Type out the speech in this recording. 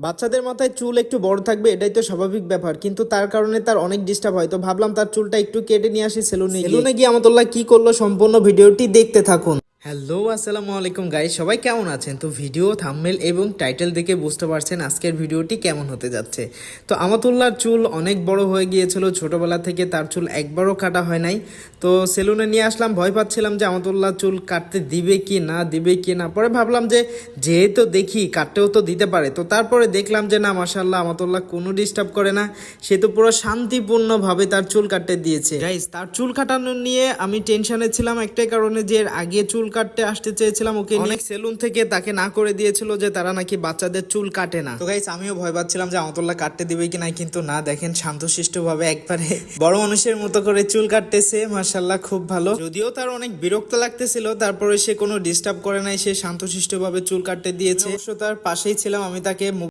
বাচ্চাদের মাথায় চুল একটু বড় থাকবে এটাই তো স্বাভাবিক ব্যাপার, কিন্তু তার কারণে তার অনেক ডিস্টার্ব হয়। তো ভাবলাম তার চুলটা একটু কেটে নিয়ে আসি সেলুনে গিয়ে আমতুল্লাহ কি করলো সম্পূর্ণ ভিডিওটি দেখতে থাকুন। হ্যালো আসসালামু আলাইকুম গাইস, সবাই কেমন আছেন? তো ভিডিও থাম্বনেল এবং টাইটেল দেখে বুঝতে পারছেন আজকের ভিডিওটি কেমন হতে যাচ্ছে। তো আমতুল্লাহর চুল অনেক বড় হয়ে গিয়েছিল, ছোটবেলা থেকে তার চুল একবারও কাটা হয় নাই। তো সেলুনে নিয়ে আসলাম, ভয় পাচ্ছিলাম যে আমতুল্লাহ চুল কাটতে দিবে কি না দিবে কি না। পরে ভাবলাম যে যেহেতু দেখি কাটতেও তো দিতে পারে, তো তারপরে দেখলাম যে না মাশাআল্লাহ আমতুল্লাহ কোনো ডিস্টার্ব করে না, সে তো পুরো শান্তিপূর্ণভাবে তার চুল কাটতে দিয়েছে। গাইস তার চুল কাটানো নিয়ে আমি টেনশনে ছিলাম একটাই কারণে, যে এর আগে চুল কাটতে আসতে চেয়েছিলাম ওকে, অনেক সেলুন থেকে তাকে না করে দিয়েছিল যে তারা নাকি বাচ্চাদের চুল কাটে না। তো গাইস আমিও ভয় পাচ্ছিলাম যে আমতুল্লাহ কাটতে দিবে কি না, কিন্তু না, দেখেন শান্তশিষ্ট ভাবে একবারে বড় মানুষের মতো করে চুল কাটতেছে, মাশাআল্লাহ খুব ভালো। যদিও তার অনেক বিরক্ত লাগতেছিল, তারপরে সে কোনো ডিস্টার্ব করে নাই, সে শান্তশিষ্ট ভাবে চুল কাটতে দিয়েছে। অবশ্য তার পাশেই ছিলাম, আমি তাকে